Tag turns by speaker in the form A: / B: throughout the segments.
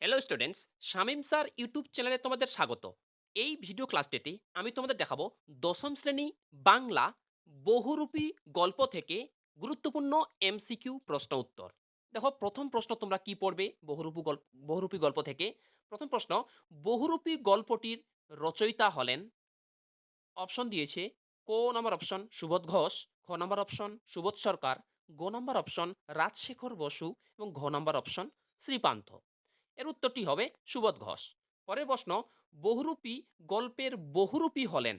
A: Hello students, Shamim sir YouTube চ্যানেলে তোমাদের স্বাগত। এই ভিডিও ক্লাসটিতে আমি তোমাদের দেখাবো দশম শ্রেণী বাংলা বহুরূপী গল্প থেকে গুরুত্বপূর্ণ এমসিকিউ প্রশ্ন উত্তর। দেখো, প্রথম প্রশ্ন তোমরা কি পড়বে বহুরূপী গল্প থেকে? প্রথম প্রশ্ন, বহুরূপী গল্পটির রচয়িতা হলেন, অপশন দিয়েছে ক নম্বর অপশন সুবোধ ঘোষ, খ নম্বর অপশন সুবোধ সরকার, গ নম্বর অপশন রাজশেখর বসু এবং ঘ নম্বর অপশন শ্রীপান্থ। এর উত্তরটি হবে সুবোধ ঘোষ। পরের প্রশ্ন, বহুরূপী গল্পের বহুরূপী হলেন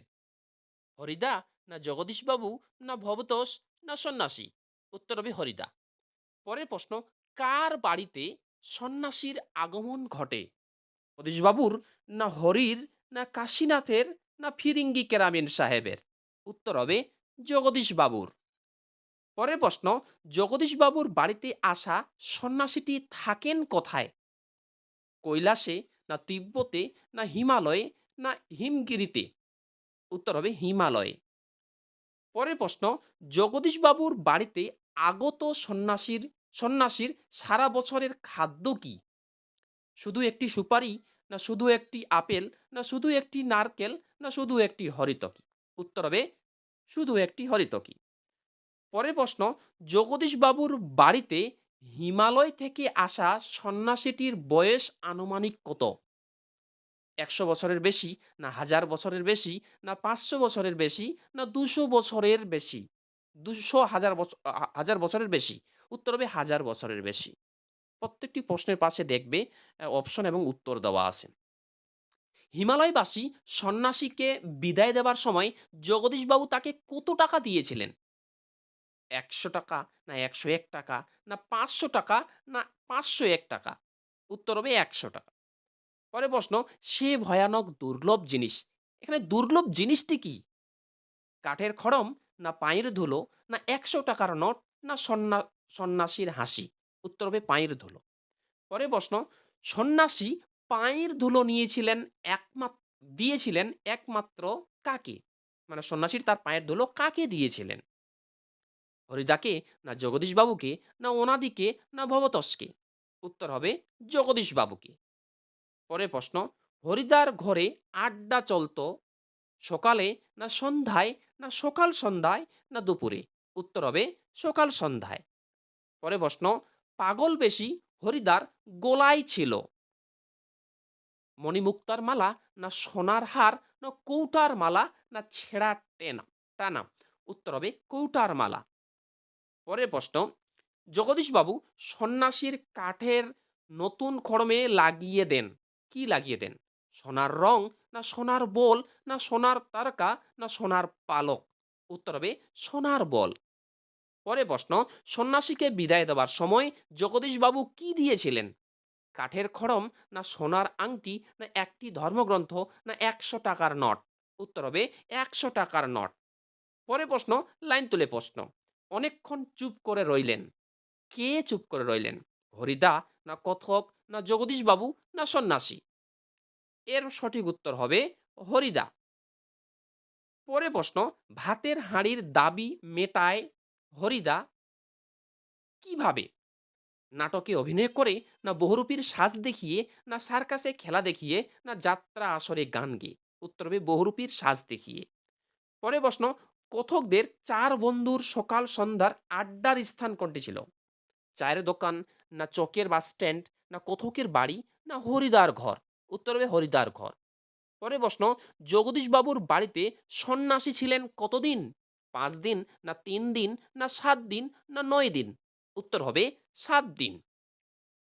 A: হরিদা, না জগদীশবাবু, না ভবতোষ, না সন্ন্যাসী? উত্তর হবে হরিদা। পরের প্রশ্ন, কার বাড়িতে সন্ন্যাসীর আগমন ঘটে? জগদীশবাবুর, না হরির, না কাশীনাথের, না ফিরিঙ্গি কেরামিন সাহেবের? উত্তর হবে জগদীশবাবুর। পরের প্রশ্ন, জগদীশবাবুর বাড়িতে আসা সন্ন্যাসীটি থাকেন কোথায়? কৈলাসে, না তিব্বতে, না হিমালয়ে, না হিমগিরিতে? উত্তর হবে হিমালয়ে। পরের প্রশ্ন, জগদীশবাবুর বাড়িতে আগত সন্ন্যাসীর সারা বছরের খাদ্য কি? শুধু একটি সুপারি, না শুধু একটি আপেল, না শুধু একটি নারকেল, না শুধু একটি হরিতকি? উত্তর হবে শুধু একটি হরিতকি। পরের প্রশ্ন, জগদীশবাবুর বাড়িতে হিমালয় থেকে আসা সন্ন্যাসীটির বয়স আনুমানিক কত? ১০০ বছরের বেশি, না ১০০০ বছরের বেশি, না ৫০০ বছরের বেশি, না ২০০ বছরের বেশি? ১০০ ১০০০ বছরের বেশি। উত্তর হবে ১০০০ বছরের বেশি। প্রত্যেকটি প্রশ্নের পাশে দেখবে অপশন এবং উত্তর দেওয়া আছে। হিমালয়বাসী সন্ন্যাসীকে বিদায় দেবার সময় জগদীশবাবু তাকে কত টাকা দিয়েছিলেন? ১০০ টাকা, না ১০১ টাকা, না ৫০০ টাকা, না ৫০১ টাকা? উত্তর হবে ১০০ টাকা। পরের প্রশ্ন, সে ভয়ানক দুর্লভ জিনিস, এখানে দুর্লভ জিনিসটি কি? কাঠের খড়ম, না পায়ের ধুলো, না ১০০ টাকার নোট, না সন্ন্যাসীর হাসি? উত্তর হবে পায়ের ধুলো। পরের প্রশ্ন, সন্ন্যাসী পায়ের ধুলো দিয়েছিলেন একমাত্র কাকে? মানে সন্ন্যাসীর তার পায়ের ধুলো কাকে দিয়েছিলেন? হরিদাকে, না জগদীশবাবুকে, না ওনাদিকে, না ভবতোষকে? উত্তর হবে জগদীশবাবুকে। পরের প্রশ্ন, হরিদার ঘরে আড্ডা চলতো সকালে, না সন্ধ্যায়, না সকাল সন্ধ্যায়, না দুপুরে? উত্তর হবে সকাল সন্ধ্যায়। পরের প্রশ্ন, পাগল বেশি হরিদার গোলায় ছিল মণিমুক্তার মালা, না সোনার হার, না কৌটার মালা, না ছেঁড়া টানা? উত্তর হবে কৌটার মালা। পরের প্রশ্ন, জগদীশবাবু সন্ন্যাসীর কাঠের নতুন খড়মে লাগিয়ে দেন, কি লাগিয়ে দেন? সোনার রং, না সোনার বোল, না সোনার তারকা, না সোনার পালক? উত্তর হবে সোনার বল। পরের প্রশ্ন, সন্ন্যাসীকে বিদায় দেওয়ার সময় জগদীশবাবু কি দিয়েছিলেন? কাঠের খড়ম, না সোনার আংটি, না একটি ধর্মগ্রন্থ, না ১০০ টাকার নোট? উত্তর হবে ১০০ টাকার নোট। পরের প্রশ্ন, লাইন তুলে প্রশ্ন, অনেকক্ষণ চুপ করে রইলেন, কে চুপ করে রইলেন? হরিদা, না কথক, না জগদীশবাবু, না সন্ন্যাসী? এর সঠিক উত্তর হবে হরিদা। পরের প্রশ্ন, ভাতের হাঁড়ির দাবি মেটায় হরিদা কিভাবে? নাটকে অভিনয় করে, না বহুরূপীর সাজ দেখিয়ে, না সার্কাসে খেলা দেখিয়ে, না যাত্রা আসরে গান গেয়ে? উত্তর হবে বহুরূপীর সাজ দেখিয়ে। পরের প্রশ্ন, কথকদের চার বন্ধুর সকাল সন্ধ্যার আড্ডার স্থান কোনটি ছিল? চায়ের দোকান, না চকের বাস স্ট্যান্ড, না কথকের বাড়ি, না হরিদার ঘর? উত্তর হবে হরিদার ঘর। পরের প্রশ্ন, জগদীশবাবুর বাড়িতে সন্ন্যাসী ছিলেন কতদিন? ৫ দিন, না ৩ দিন, না ৭ দিন, না ৯ দিন? উত্তর হবে ৭ দিন।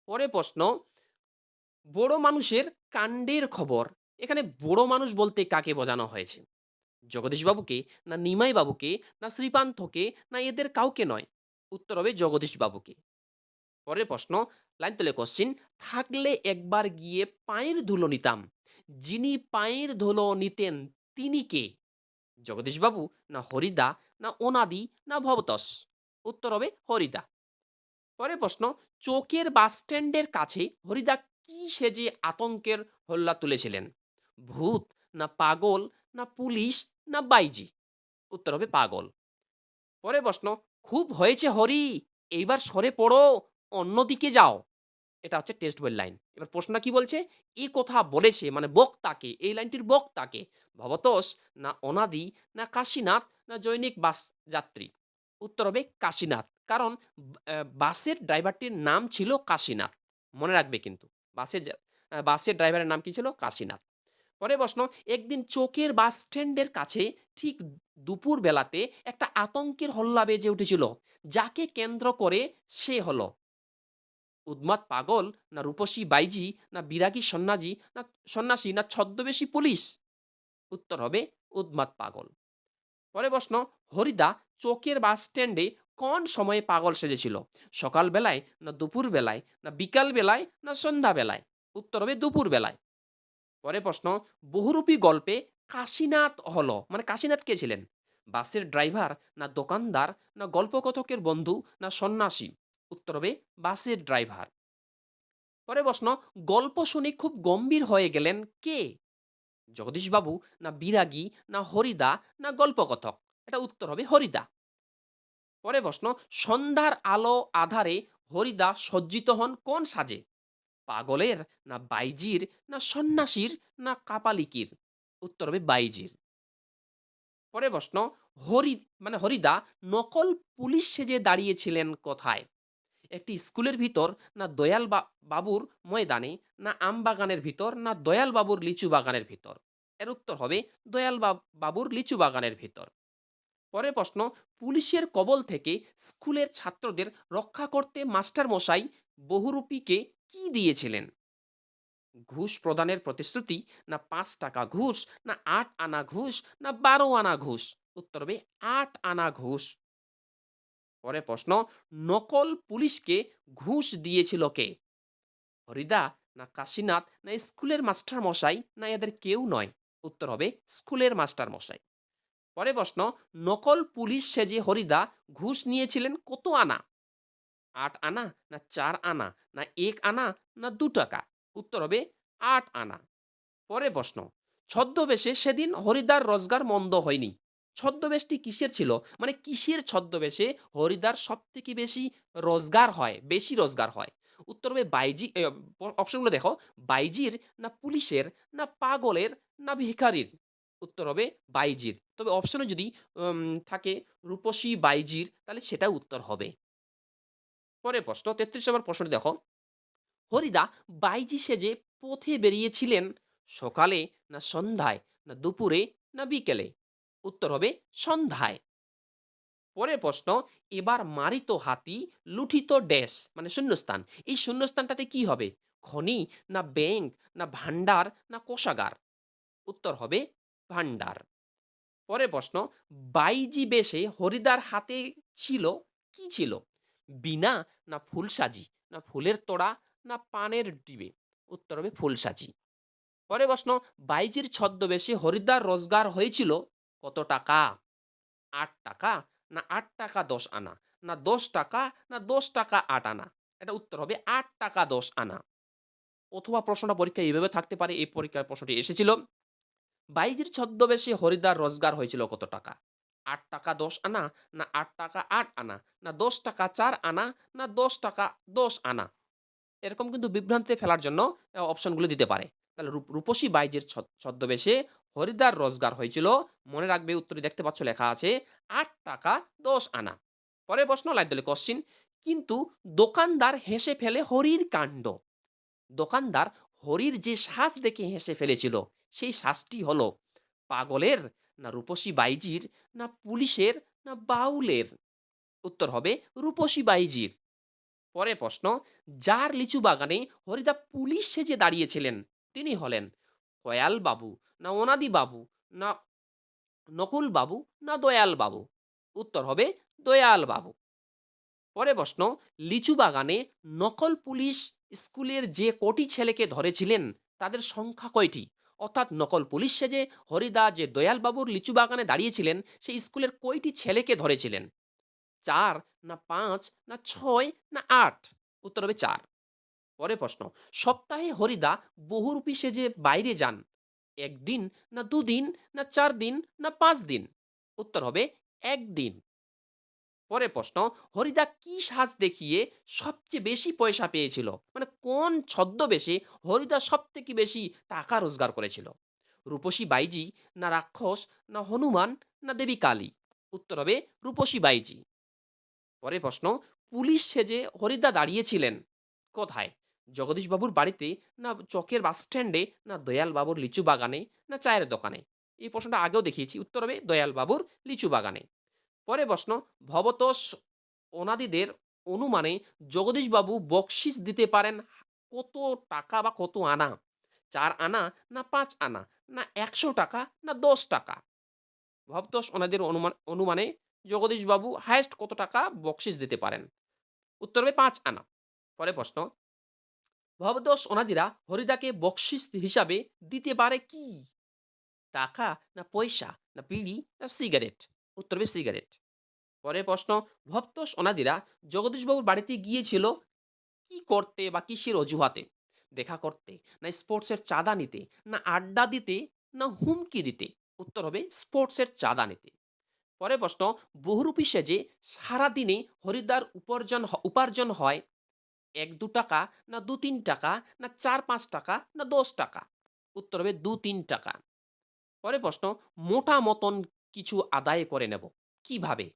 A: পরের প্রশ্ন, বড় মানুষের কাণ্ডের খবর, এখানে বড় মানুষ বলতে কাকে বোঝানো হয়েছে? জগদীশবাবুকে, না নিমাই বাবুকে, না শ্রীপান্থকে, না এদের কাউকে নয়? উত্তর হবে জগদীশবাবুকে। পরের প্রশ্ন, লাইন তুলে কোশ্চিন, থাকলে একবার গিয়ে পায়ের ধুলো নিতাম, যিনি পায়ের ধুলো নিতেন তিনি কে? জগদীশবাবু, না হরিদা, না ওনাদি, না ভবতোষ? উত্তর হবে হরিদা। পরের প্রশ্ন, চোকের বাস স্ট্যান্ডের কাছে হরিদা কি সেজে আতঙ্কের হল্লা তুলেছিলেন? ভূত, না পাগল, না পুলিশ, না বাইজি? উত্তর হবে পাগল। পরের প্রশ্ন, খুব হয়েছে হরি, এইবার সরে পড়ো, অন্যদিকে যাও। এটা হচ্ছে টেক্সট বইয়ের লাইন। এবার প্রশ্নটা কি বলছে? এ কথা বলেছে মানে বক্তাকে, এই লাইনটির বক্তাকে ভবতোষ না অনাদি না কাশীনাথ না জৈনিক বাস যাত্রী? উত্তর হবে কাশীনাথ। কারণ বাসের ড্রাইভারটির নাম ছিল কাশীনাথ। মনে রাখবে কিন্তু। বাসের ড্রাইভারের নাম কি ছিল? কাশীনাথ। পরের প্রশ্ন, একদিন চোখের বাস স্ট্যান্ডের কাছে ঠিক দুপুর বেলাতে একটা আতঙ্কের হল্লা বেজে উঠেছিল। যাকে কেন্দ্র করে সে হলো উন্মাদ পাগল না রূপসী বাইজি না বিরাগী সন্ন্যাসী না ছদ্মবেশী পুলিশ? উত্তর হবে উন্মাদ পাগল। পরে প্রশ্ন, হরিদা চোখের বাস স্ট্যান্ডে কোন সময়ে পাগল সেজেছিল? সকাল বেলায় না দুপুর বেলায় না বিকাল বেলায় না সন্ধ্যা বেলায়? উত্তর হবে দুপুর বেলায়। পরে প্রশ্ন, বহুরূপী গল্পে কাশীনাথ হলো মানে কাশীনাথ কে ছিলেন? বাসের ড্রাইভার না দোকানদার না গল্পকথকের বন্ধু না সন্ন্যাসী? উত্তর হবে বাসের ড্রাইভার। পরে প্রশ্ন, গল্প শুনে খুব গম্ভীর হয়ে গেলেন কে? জগদীশবাবু না বিরাগী না হরিদা না গল্পকথক? এটা উত্তর হবে হরিদা। পরে প্রশ্ন, সন্ধ্যার আলো আধারে হরিদা সজ্জিত হন কোন সাজে? পাগলের না বাইজির না সন্ন্যাসীর না কাপালিকির? উত্তর হবে বাইজির। পরে প্রশ্ন, হরি হরিদা নকল পুলিশ সেজে দাঁড়িয়েছিলেন কোথায়? একটি স্কুলের ভিতর না বাবুর ময়দানে না আম বাগানের ভিতর না দয়াল বাবুর লিচু বাগানের ভিতর? এর উত্তর হবে বাবুর লিচু বাগানের ভিতর। পরের প্রশ্ন, পুলিশের কবল থেকে স্কুলের ছাত্রদের রক্ষা করতে মাস্টার মশাই বহুরূপীকে কি দিয়েছিলেন? ঘুষ প্রদানের প্রতিশ্রুতি না ৫ টাকা ঘুষ না ৮ আনা ঘুষ না ১২ আনা ঘুষ? উত্তর হবে ৮ আনা ঘুষ। পরের প্রশ্ন, নকল পুলিশকে ঘুষ দিয়েছিল কে? হরিদা না কাশীনাথ না স্কুলের মাস্টার মশাই না এদের কেউ নয়? উত্তর হবে স্কুলের মাস্টার মশাই। পরে প্রশ্ন, নকল পুলিশ সেজে হরিদা ঘুষ নিয়েছিলেন কত আনা? ৮ আনা না ৪ আনা না ১ আনা না ২ টাকা? উত্তর হবে ৮ আনা। পরে প্রশ্ন, ছদ্মবেশে সেদিন হরিদার রোজগার মন্দ হয়নি। ছদ্মবেশটি কিসের ছিল? মানে কিসের ছদ্মবেশে হরিদার সব থেকে বেশি রোজগার হয়, বেশি রোজগার হয়? উত্তর হবে অপশনগুলো দেখো, বাইজির না পুলিশের না পাগলের না ভিখারির? উত্তর হবে বাইজির। তবে অপশনে যদি থাকে রূপসী বাইজির তাহলে সেটা উত্তর হবে। পরের প্রশ্ন ৩৩ নম্বর প্রশ্নটি দেখো, হরিদা বাইজি সেজে পথে বেরিয়েছিলেন সকালে না সন্ধ্যায় না দুপুরে না বিকেলে? উত্তর হবে সন্ধ্যায়। পরের প্রশ্ন, এবার মারিত হাতি লুঠিত ড্যাশ মানে শূন্যস্থান, এই শূন্যস্থানটাতে কি হবে? খনি না ব্যাংক না ভান্ডার না কোষাগার? উত্তর হবে ভান্ডার। পরের প্রশ্ন, বাইজি বেশে হরিদার হাতে ছিল কি ছিল? বীণা না ফুলসাজি না ফুলের তোড়া না পানের ডিবে? উত্তর হবে ফুলসাজি। পরের প্রশ্ন, বাইজির ছদ্মবেশে হরিদার রোজগার হয়েছিল কত টাকা? ৮ টাকা না ৮ টাকা ১০ আনা না ১০ টাকা না ১০ টাকা ৮ আনা? এটা উত্তর হবে ৮ টাকা ১০ আনা। অথবা প্রশ্নটা পরীক্ষায় এভাবে থাকতে পারে, এই পরীক্ষার প্রশ্নটি এসেছিল, বাইজির ছদ্মবেশে হরিদার রোজগার হয়েছিল কত টাকা? ৮ টাকা ১০ আনা না ৮ টাকা ৮ আনা না ১০ টাকা ৪ আনা না ১০ টাকা ১০ আনা? এরকম কিন্তু বিভ্রান্তিতে ফেলার জন্য অপশনগুলো দিতে পারে। তাহলে রূপসী বাইজির ছদ্মবেশে হরিদার রোজগার হয়েছিল, মনে রাখবে উত্তরে দেখতে পাচ্ছ লেখা আছে ৮ টাকা ১০ আনা। পরের প্রশ্ন লাইভ দলে কোশ্চিন, কিন্তু দোকানদার হেসে ফেলে হরির কাণ্ড। দোকানদার হরির যে শ্বাস দেখে হেসে ফেলেছিল সেই শ্বাসটি হলো পাগলের না রূপসী বাইজির না পুলিশের না বাউলের? উত্তর হবে রূপসী বাইজির। পরে প্রশ্ন, যার লিচু বাগানে হরিদা পুলিশ সেজে দাঁড়িয়েছিলেন তিনি হলেন কয়াল বাবু না ওনাদি বাবু না নকুল বাবু না দয়াল বাবু? উত্তর হবে দয়াল বাবু। পরে প্রশ্ন, লিচু বাগানে নকল পুলিশ স্কুলের যে কটি ছেলেকে ধরেছিলেন তাদের সংখ্যা কয়টি? অর্থাৎ নকল পুলিশ সেজে হরিদা যে দয়াল বাবুর লিচু বাগানে দাঁড়িয়েছিলেন সেই স্কুলের কয়টি ছেলেকে ধরেছিলেন? ৪ না ৫ না ৬ না ৮? উত্তর হবে ৪। পরের প্রশ্ন, সপ্তাহে হরিদা বহুরূপী সেজে বাইরে যান ১ দিন না ২ দিন না ৪ দিন না ৫ দিন? উত্তর হবে ১ দিন। পরের প্রশ্ন, হরিদা কি সাজ দেখিয়ে সবচেয়ে বেশি পয়সা পেয়েছিল? মানে কোন ছদ্মবেশে হরিদা সবথেকে বেশি টাকা রোজগার করেছিল? রূপসী বাইজি, না রাক্ষস, না হনুমান, না দেবী কালী? উত্তর হবে রূপসী বাইজি। পরের প্রশ্ন, পুলিশ সেজে হরিদা দাঁড়িয়েছিলেন কোথায়? জগদীশবাবুর বাড়িতে, না চকের বাস স্ট্যান্ডে, না দয়াল বাবুর লিচু বাগানে, না চায়ের দোকানে? এই প্রশ্নটা আগেও দেখিয়েছি, উত্তর হবে দয়াল বাবুর লিচু বাগানে। পরে প্রশ্ন, ভবতোষ অনাদিদের অনুমানে জগদীশবাবু বকশিস দিতে পারেন কত টাকা বা কত আনা? 4 আনা, না 5 আনা, না 100 টাকা, না 10 টাকা? ভবতোষ ওনাদের অনুমানে জগদীশবাবু হায়েস্ট কত টাকা বকশিস দিতে পারেন? উত্তর হবে 5 আনা। পরে প্রশ্ন, ভবতোষ ওনাদিরা হরিদাকে বকশিস হিসাবে দিতে পারে কি? টাকা, না পয়সা, না বিড়ি, না সিগারেট? উত্তর হবে সিগারেট। পরের প্রশ্ন, ভবতোষ ওনাদিরা জগদীশবাবুর বাড়িতে গিয়েছিল কি করতে বা কিসের অজুহাতে? দেখা করতে, না স্পোর্টসের চাঁদা নিতে, না আড্ডা দিতে, না হুমকি দিতে? উত্তর হবে স্পোর্টসের চাঁদা নিতে। পরের প্রশ্ন, বহুরূপী সেজে সারাদিনে হরিদ্বার উপার্জন হয় 1-2 টাকা, না 2-3 টাকা, না 4-5 টাকা, না 10 টাকা? উত্তর হবে 2-3 টাকা। পরের প্রশ্ন, মোটা মতন কিছু আদায় করে নেব কিভাবে?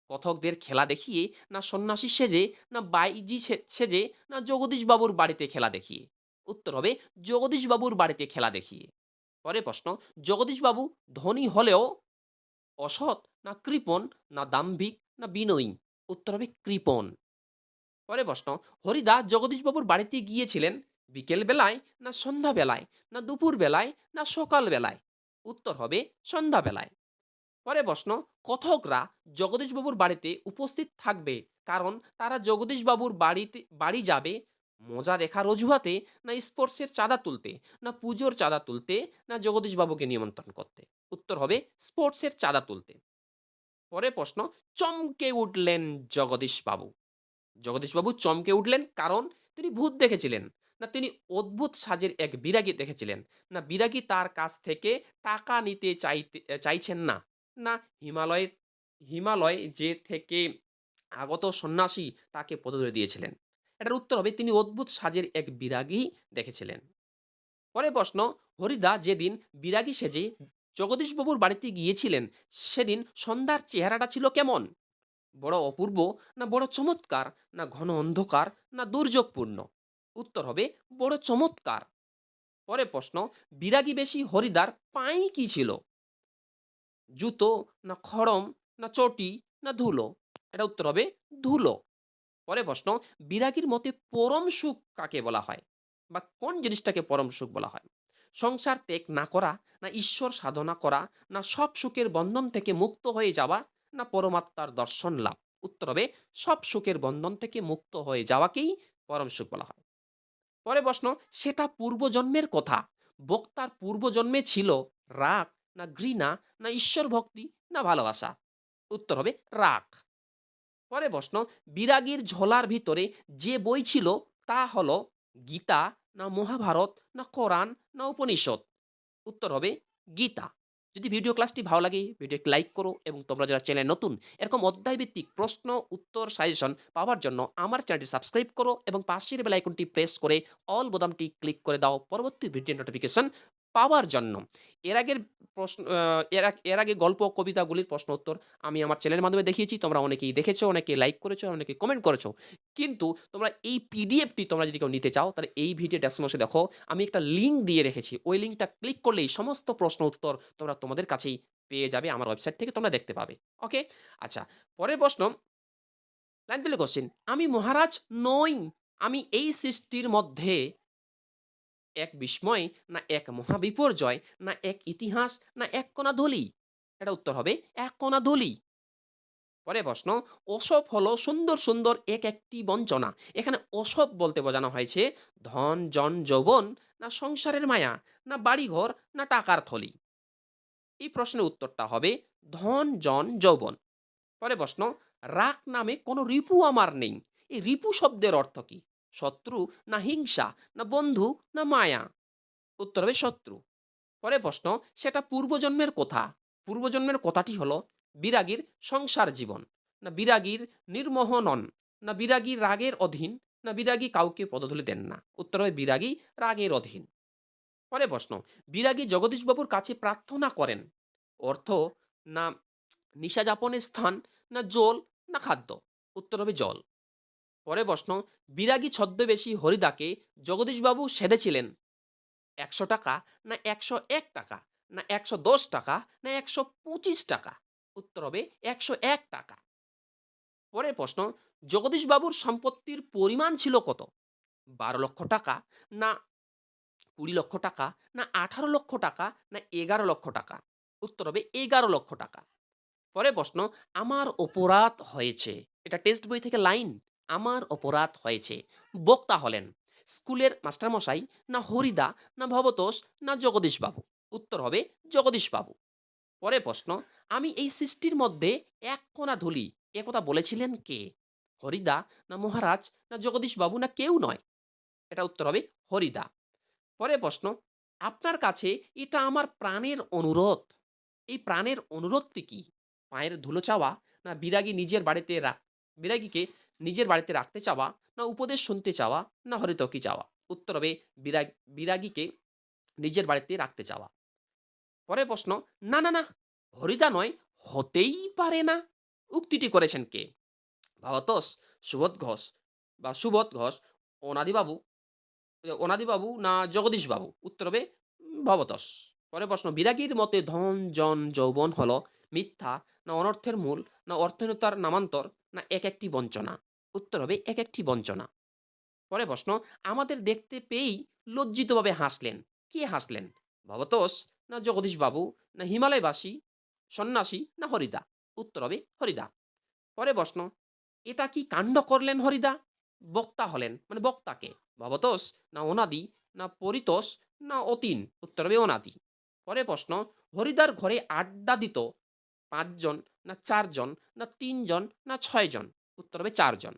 A: কথকদের খেলা দেখিয়ে, না সন্ন্যাসী সেজে, না বাইজি সেজে, না জগদীশবাবুর বাড়িতে খেলা দেখিয়ে? উত্তর হবে জগদীশবাবুর বাড়িতে খেলা দেখিয়ে। পরের প্রশ্ন, জগদীশবাবু ধনী হলেও অসৎ, না কৃপণ, না দাম্ভিক, না বিনয়ী? উত্তর হবে কৃপণ। পরের প্রশ্ন, হরিদা জগদীশবাবুর বাড়িতে গিয়েছিলেন বিকেল বেলায়, না সন্ধ্যা বেলায়, না দুপুর বেলায়, না সকাল বেলায়? উত্তর হবে সন্ধ্যা বেলায়। পরে প্রশ্ন, কথকরা জগদীশবাবুর বাড়িতে উপস্থিত থাকবে কারণ তারা জগদীশবাবুর বাড়ি যাবে মজা দেখার অজুহাতে, না স্পোর্টসের চাঁদা তুলতে, না পুজোর চাঁদা তুলতে, না জগদীশবাবুকে নিমন্ত্রণ করতে? উত্তর হবে স্পোর্টসের চাঁদা তুলতে। পরে প্রশ্ন, চমকে উঠলেন জগদীশবাবু। জগদীশবাবু চমকে উঠলেন কারণ তিনি ভূত দেখেছিলেন, না তিনি অদ্ভুত সাজের এক বিরাগী দেখেছিলেন, না বিরাগী তার কাছ থেকে টাকা নিতে চাইছেন না, না হিমালয়ে হিমালয় যে থেকে আগত সন্ন্যাসী তাকে পদধূলি দিয়েছিলেন? এটার উত্তর হবে তিনি অদ্ভুত সাজের এক বিরাগী দেখেছিলেন। পরে প্রশ্ন, হরিদা যেদিন বিরাগী সেজে জগদীশবাবুর বাড়িতে গিয়েছিলেন সেদিন সন্ধ্যার চেহারাটা ছিল কেমন? বড় অপূর্ব, না বড় চমৎকার, না ঘন অন্ধকার, না দুর্যোগপূর্ণ? উত্তর হবে বড় চমৎকার। পরের প্রশ্ন, বিরাগী বেশি হরিদার পাই কি ছিল? জুতো, না খড়ম, না চটি, না ধুলো? এটা উত্তর হবে ধুলো। পরের প্রশ্ন, বিরাগীর মতে পরম সুখ কাকে বলা হয় বা কোন জিনিসটাকে পরম সুখ বলা হয়? সংসার ত্যাগ না করা, না ঈশ্বর সাধনা করা, না সব সুখের বন্ধন থেকে মুক্ত হয়ে যাওয়া, না পরমাত্মার দর্শন লাভ? উত্তর হবে সব সুখের বন্ধন থেকে মুক্ত হয়ে যাওয়াকেই পরম সুখ বলা হয়। পরে প্রশ্ন, সেটা পূর্বজন্মের কথা, বক্তার পূর্বজন্মে ছিল রাগ, না ঘৃণা, না ঈশ্বর ভক্তি, না ভালোবাসা? উত্তর হবে রাগ। পরে প্রশ্ন, বিরাগীর ঝোলার ভিতরে যে বই ছিল তা হলো গীতা, না মহাভারত, না কোরআন, না উপনিষদ? উত্তর হবে গীতা। যদি ভিডিও ক্লাসটি ভালো লাগে ভিডিও লাইক করো এবং তোমরা যারা চ্যানেল নতুন এরকম অধ্যায়ভিত্তিক প্রশ্ন উত্তর সাজেশন পাওয়ার জন্য আমার চ্যানেলটি সাবস্ক্রাইব করো এবং পাশের বেল আইকনটি প্রেস করে অল বোতামটি ক্লিক করে দাও পরবর্তী ভিডিও নোটিফিকেশন পাওয়ার জন্য। এর আগের প্রশ্ন এর আগে গল্প কবিতাগুলির প্রশ্ন উত্তর আমি আমার চ্যানেলের মাধ্যমে দেখিয়েছি, তোমরা অনেকেই দেখেছো, অনেকে লাইক করেছো, অনেকে কমেন্ট করেছো। কিন্তু তোমরা এই পিডিএফটি তোমরা যদি কেউ নিতে চাও তাহলে এই ভিডিও ডেসক্রিপশনে দেখো আমি একটা লিঙ্ক দিয়ে রেখেছি, ওই লিঙ্কটা ক্লিক করলেই সমস্ত প্রশ্ন উত্তর তোমরা তোমাদের কাছেই পেয়ে যাবে, আমার ওয়েবসাইট থেকে তোমরা দেখতে পাবে। ওকে, আচ্ছা। পরের প্রশ্ন, 9th কোশ্চেন, আমি মহারাজ নই, আমি এই সৃষ্টির মধ্যে এক বিস্ময়, না এক মহাবিপর্যয়, না এক ইতিহাস, না এক কণা ধূলি? এটা উত্তর হবে এক কণা ধূলি। পরে প্রশ্ন, ওসব হলো সুন্দর সুন্দর এক একটি বঞ্চনা। এখানে ওসব বলতে বোঝানো হয়েছে ধন জন যৌবন, না সংসারের মায়া, না বাড়িঘর, না টাকার থলি? এই প্রশ্নের উত্তরটা হবে ধন জন যৌবন। পরে প্রশ্ন, রাগ নামে কোনো রিপু আমার নেই, এই রিপু শব্দের অর্থ কি? শত্রু, না হিংসা, না বন্ধু, না মায়া? উত্তর হবে শত্রু। পরে প্রশ্ন, সেটা পূর্বজন্মের কথা, পূর্বজন্মের কথাটি হলো বিরাগীর সংসার জীবন। না বিরাগীর নির্মোহ নন, না বিরাগী রাগের অধীন, না বিরাগী কাউকে পদধূলি দেন না। উত্তর হবে বিরাগী রাগের অধীন। পরের প্রশ্ন, বিরাগী জগদীশবাবুর কাছে প্রার্থনা করেন। অর্থ, না নিশা যাপনের স্থান, না জল, না খাদ্য। উত্তর হবে জল। পরের প্রশ্ন, বিরাগী ছদ্মবেশী হরিদাকে জগদীশবাবু সেধেছিলেন 100 টাকা, না 101 টাকা, না 110 টাকা, না 125 টাকা। উত্তর হবে 101 টাকা। পরের প্রশ্ন, জগদীশবাবুর সম্পত্তির পরিমাণ ছিল কত? 12 লক্ষ টাকা, না 20 লক্ষ টাকা, না 18 লক্ষ টাকা, না 11 লক্ষ টাকা। উত্তর হবে 11 লক্ষ টাকা। পরের প্রশ্ন, আমার অপরাধ হয়েছে, এটা টেক্সট বই থেকে লাইন। আমার অপরাধ হয়েছে, বক্তা হলেন স্কুলের মাস্টারমশাই, না হরিদা, না ভবতোষ, না জগদীশবাবু। উত্তর হবে জগদীশবাবু। পরের প্রশ্ন, আমি এই সৃষ্টির মধ্যে এক কণা ধুলি, একথা বলেছিলেন কে? হরিদা, না মহারাজ, না জগদীশবাবু, না কেউ নয়। এটা উত্তর হবে হরিদা। পরের প্রশ্ন, আপনার কাছে এটা আমার প্রাণের অনুরোধ, এই প্রাণের অনুরোধটি কি? পায়ের ধুলো চাওয়া, না বিরাগীকে নিজের বাড়িতে রাখতে চাওয়া, না উপদেশ শুনতে চাওয়া, না হরিতকি চাওয়া। উত্তর হবে বিরাগীকে নিজের বাড়িতে রাখতে চাওয়া। পরের প্রশ্ন, না না না, হরিদা নয়, হতেই পারে না, উক্তিটি করেছেন কে? ভাবতোষ, সুবোধ ঘোষ, সুবোধ ঘোষ, অনাদিবাবু, অনাদিবাবু, না জগদীশবাবু। উত্তর হবে ভবতোষ। পরের প্রশ্ন, বিরাগীর মতে ধন জন যৌবন হলো মিথ্যা, না অনর্থের মূল, না অর্থহীনতার নামান্তর, না এক একটি বঞ্চনা। উত্তর হবে এক একটি বঞ্চনা। পরের প্রশ্ন, আমাদের দেখতে পেয়েই লজ্জিতভাবে হাসলেন, কে হাসলেন? ভবতোষ, না জগদীশবাবু, না হিমালয়বাসী, সন্ন্যাসী, না হরিদা। উত্তর হবে হরিদা। পরের প্রশ্ন, এটা কি কাণ্ড করলেন হরিদা? বক্তা হলেন, মানে বক্তাকে। ভবতোষ, না অনাদি, না পরিতোষ, না অতীন। উত্তর হবে অনাদি। পরের প্রশ্ন, হরিদার ঘরে আড্ডা দিত 5 জন, না 4 জন, না 3 জন, না 6 জন। উত্তর হবে 4 জন।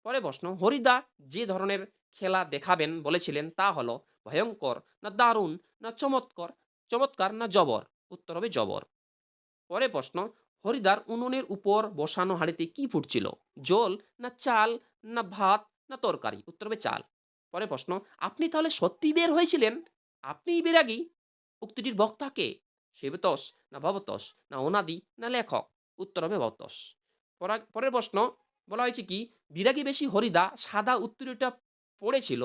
A: পরের প্রশ্ন, হরিদা যে ধরনের খেলা দেখাবেন বলেছিলেন তা হলো ভয়ঙ্কর, না দারুণ, না চমৎকার, চমৎকার, না জবর। উত্তর হবে জবর। পরের প্রশ্ন, হরিদার উনুনের উপর বসানো হাঁড়িতে কি ফুটছিল? জল, না চাল, না ভাত, না তরকারি। উত্তর হবে চাল। পরের প্রশ্ন, আপনি তাহলে সত্যি বের হয়েছিলেন, আপনিই বেরাগী, উক্তিটির বক্তা কে? শিবতোষ, না ভবতোষ, না অনাদি, না লেখক। উত্তর হবে ভবতোষ। পরের প্রশ্ন, বলা হয়েছে কি, বিরাগী বেশি হরিদা সাদা উত্তরীটা পড়েছিল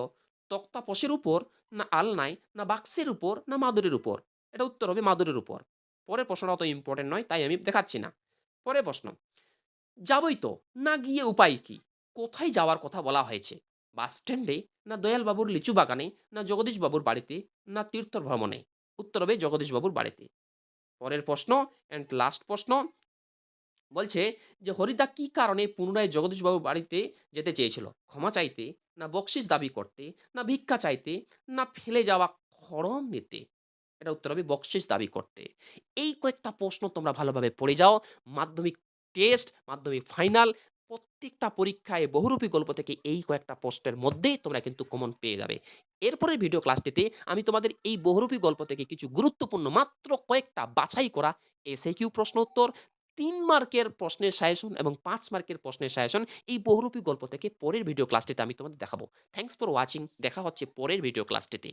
A: তক্তাপোষের উপর, না আলনায়, না বাক্সের উপর, না মাদুরের উপর। এটা উত্তর হবে মাদুরের উপর। পরের প্রশ্নটা অত ইম্পর্টেন্ট নয়, তাই আমি দেখাচ্ছি না। পরের প্রশ্ন, যাবই তো, না গিয়ে উপায় কি? কোথায় যাওয়ার কথা বলা হয়েছে? বাস স্ট্যান্ডে, না দয়ালবাবুর লিচু বাগানে, না জগদীশবাবুর বাড়িতে, না তীর্থ ভ্রমণে। উত্তর হবে জগদীশবাবুর বাড়িতে। পরের প্রশ্ন অ্যান্ড লাস্ট প্রশ্ন, বলছে যে হরিদা কি কারণে পুনরায় জগদীশবাবুর বাড়িতে যেতে চেয়েছিল? ক্ষমা চাইতে, না বকশিস দাবি করতে, না ভিক্ষা চাইতে, না ফেলে যাওয়া খড়ম নিতে। এটা উত্তর হবে বকশিস দাবি করতে। এই কয়েকটা প্রশ্ন তোমরা ভালোভাবে পড়ে যাও। মাধ্যমিক টেস্ট, মাধ্যমিক ফাইনাল, প্রত্যেকটা পরীক্ষায় বহুরূপী গল্প থেকে এই কয়েকটা প্রশ্নের মধ্যেই তোমরা কিন্তু কমন পেয়ে যাবে। এরপরের ভিডিও ক্লাসটিতে আমি তোমাদের এই বহুরূপী গল্প থেকে কিছু গুরুত্বপূর্ণ মাত্র কয়েকটা বাছাই করা এসএকিউ প্রশ্ন উত্তর, ৩ মার্কের প্রশ্নের সাজেশন এবং ৫ মার্কের প্রশ্নের সাজেশন এই বহুরূপী গল্প থেকে পরের ভিডিও ক্লাসটিতে আমি তোমাদের দেখাবো। Thanks for watching. দেখা হচ্ছে পরের ভিডিও ক্লাসটিতে।